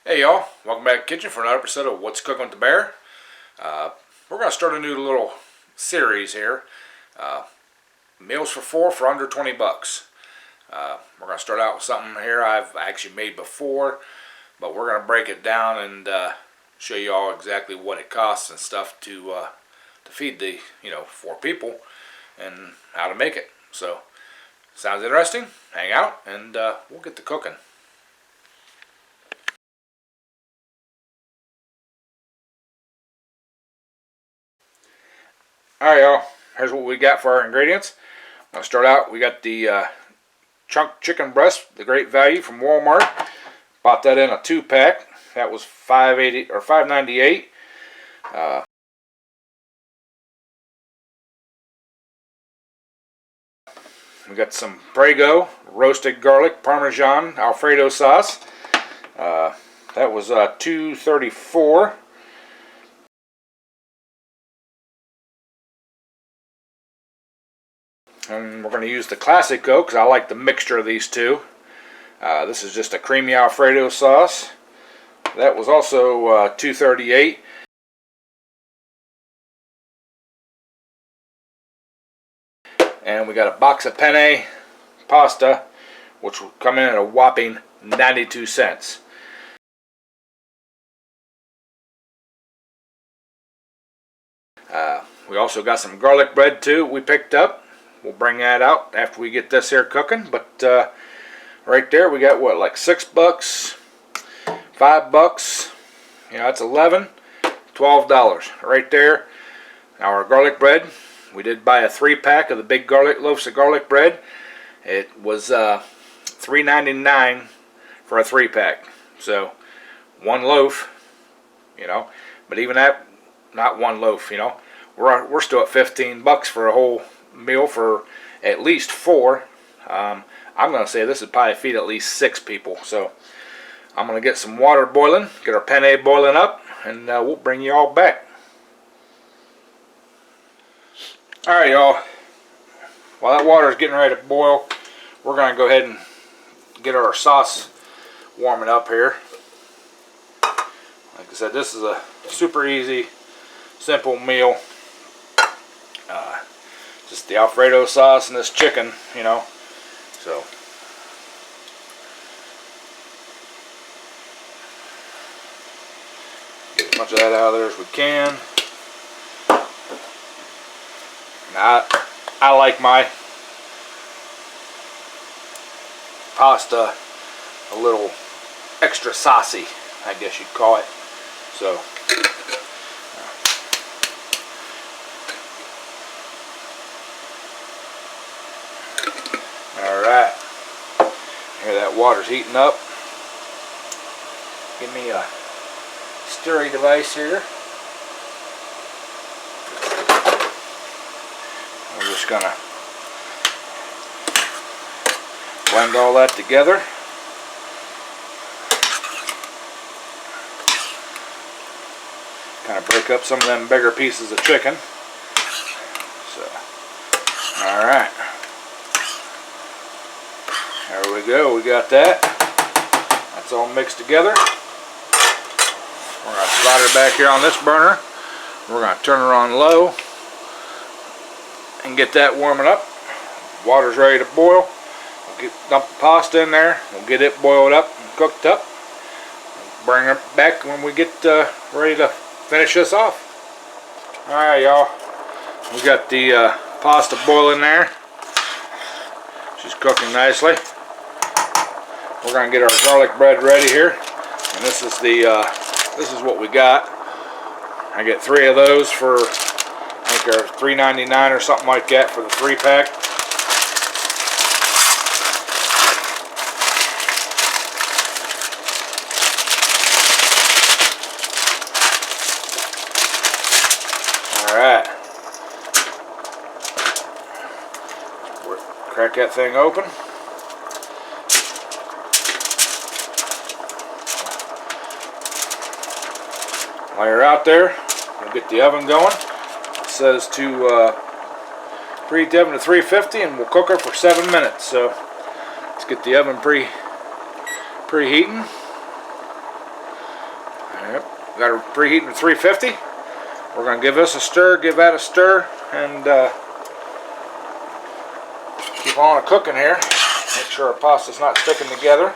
Hey y'all, welcome back to the kitchen for another episode of What's Cooking with the Bear. We're going to start a new little series here. Meals for four for under 20 bucks. We're going to start out with something here I've actually made before, but we're going to break it down and show you all exactly what it costs and stuff to feed the four people and how to make it. So, sounds interesting? Hang out and we'll get to cooking. Alright y'all, here's what we got for our ingredients. I'm going to start out, we got the chunk chicken breast, the great value from Walmart. Bought that in a 2-pack. That was $5.80 or $5.98. We got some Prego roasted garlic Parmesan Alfredo sauce. That was $2.34. And we're going to use the Classico because I like the mixture of these two. This is just a creamy Alfredo sauce. That was also $2.38. And we got a box of penne pasta, which will come in at a whopping 92 cents. We also got some garlic bread too we picked up. We'll bring that out after we get this here cooking. But right there we got what, like $6, $5. That's 11, $12 right there. Now our garlic bread, we did buy a 3-pack of the big garlic loaves of garlic bread. It was $3.99 for a 3-pack. So one loaf, but even that, not one loaf, we're still at $15 for a whole meal for at least 4. I'm going to say this would probably feed at least 6 people. So I'm going to get some water boiling, get our penne boiling up, and we'll bring you all back. Alright y'all, while that water is getting ready to boil, we're going to go ahead and get our sauce warming up here. Like I said, this is a super easy, simple meal. Just the Alfredo sauce and this chicken, so get as much of that out of there as we can. Now, I like my pasta a little extra saucy, I guess you'd call it. So alright, here that water's heating up. Give me a stirring device here. We're just gonna blend all that together. Kind of break up some of them bigger pieces of chicken. So, alright. There we go, we got that. That's all mixed together. We're going to slide her back here on this burner. We're going to turn her on low and get that warming up. Water's ready to boil. We'll dump the pasta in there. We'll get it boiled up and cooked up. Bring her back when we get ready to finish this off. Alright y'all, we got the pasta boiling there. She's cooking nicely. We're going to get our garlic bread ready here, and this is what we got. I get 3 of those for, I think they're $3.99 or something like that for the 3-pack. Alright, crack that thing open. While you're out there, we'll get the oven going. It says to preheat the oven to 350 and we'll cook her for 7 minutes. So let's get the oven preheating. We got her preheating to 350. We're going to give this a stir, give that a stir, and keep on cooking here. Make sure our pasta's not sticking together.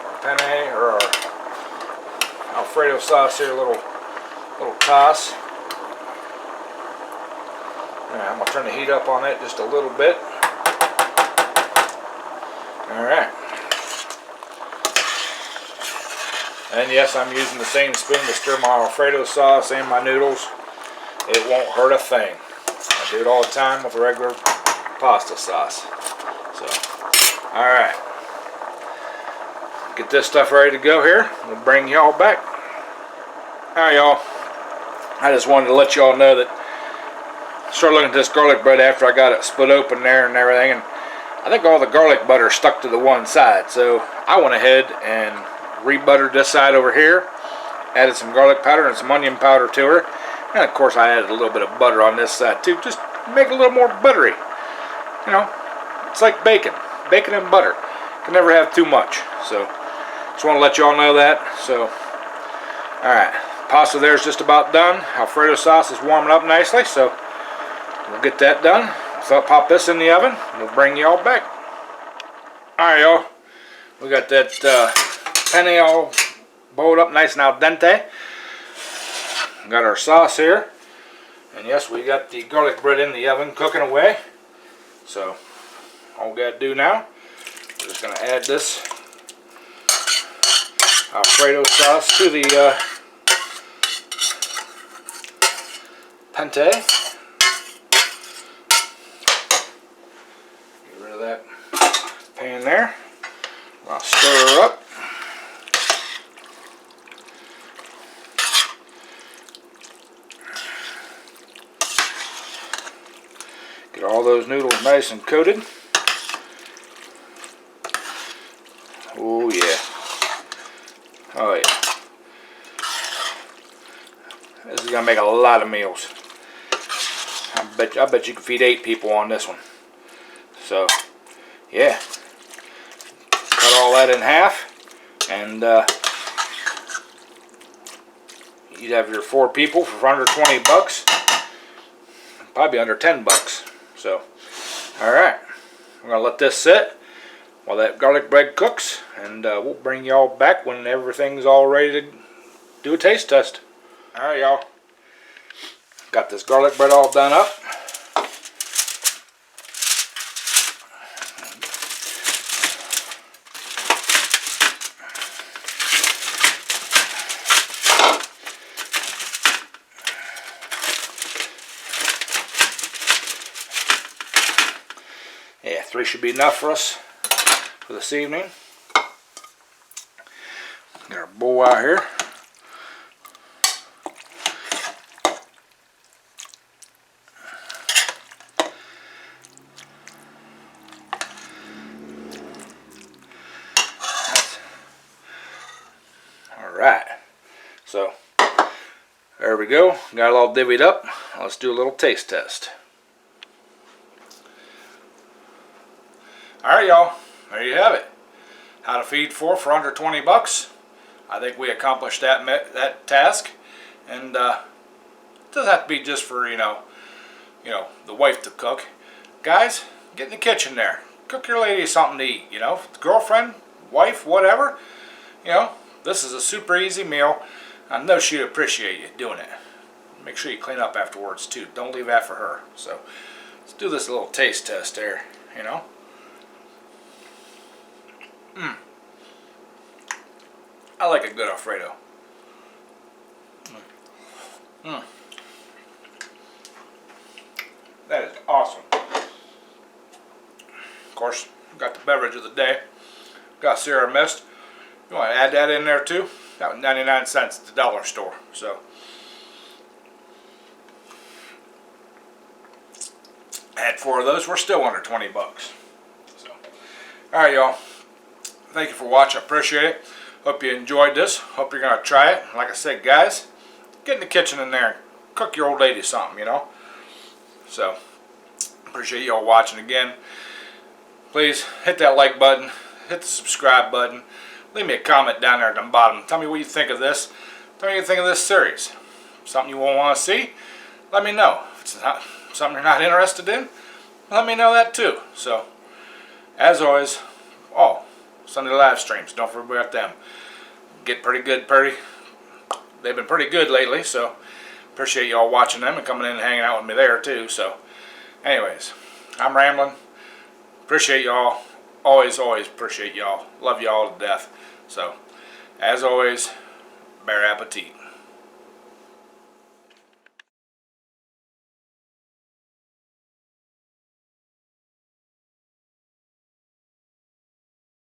Our penne or our Alfredo sauce here, a little toss. Alright, I'm going to turn the heat up on it just a little bit. Alright. And yes, I'm using the same spoon to stir my Alfredo sauce and my noodles. It won't hurt a thing. I do it all the time with regular pasta sauce. So, alright. Get this stuff ready to go here. We'll bring y'all back. Alright, y'all. I just wanted to let y'all know that I started looking at this garlic bread after I got it split open there and everything, and I think all the garlic butter stuck to the one side. So I went ahead and re-buttered this side over here, added some garlic powder and some onion powder to her, and of course I added a little bit of butter on this side too, just to make it a little more buttery. You know, it's like bacon and butter. Can never have too much. So just want to let y'all know that. So alright, pasta there's just about done. Alfredo sauce is warming up nicely, so we'll get that done. So I'll pop this in the oven. We'll bring y'all back. Alright, y'all. We got that penne all boiled up nice and al dente. Got our sauce here. And yes, we got the garlic bread in the oven cooking away. So all we got to do now, we're just going to add this Alfredo sauce to the penne. Get rid of that pan there. I'll stir her up. Get all those noodles nice and coated. Oh yeah. Oh yeah. This is gonna make a lot of meals. I bet you can feed 8 people on this one. So yeah. Cut all that in half, and you'd have your 4 people for under 20 bucks. Probably under 10 bucks. So, alright. We're going to let this sit while that garlic bread cooks, and we'll bring y'all back when everything's all ready to do a taste test. Alright, y'all. Got this garlic bread all done up. Yeah, 3 should be enough for us for this evening. Get our bowl out here. Alright, so there we go. Got it all divvied up. Let's do a little taste test. Alright, y'all, there you have it. How to feed 4 for under 20 bucks. I think we accomplished that task, and it doesn't have to be just for you know the wife to cook. Guys, get in the kitchen there. Cook your lady something to eat. You know, girlfriend, wife, whatever. You know, this is a super easy meal. I know she'd appreciate you doing it. Make sure you clean up afterwards too. Don't leave that for her. So let's do this little taste test there. You know. I like a good Alfredo. That is awesome. Of course, got the beverage of the day. Got Sierra Mist. You want to add that in there too? That was 99 cents at the dollar store. So, add 4 of those. We're still under 20 bucks. So, all right, y'all. Thank you for watching. I appreciate it. Hope you enjoyed this. Hope you're going to try it. Like I said, guys, get in the kitchen in there and cook your old lady something, you know. So, appreciate you all watching again. Please hit that like button. Hit the subscribe button. leave me a comment down there at the bottom. Tell me what you think of this. Tell me what you think of this series. Something you won't want to see, let me know. If it's not something you're not interested in, let me know that too. So, as always, Sunday live streams, don't forget them. Get pretty good, they've been pretty good lately, so appreciate y'all watching them and coming in and hanging out with me there too. So, anyways, I'm rambling. Appreciate y'all. Always appreciate y'all. Love y'all to death. So, as always, bear appetit.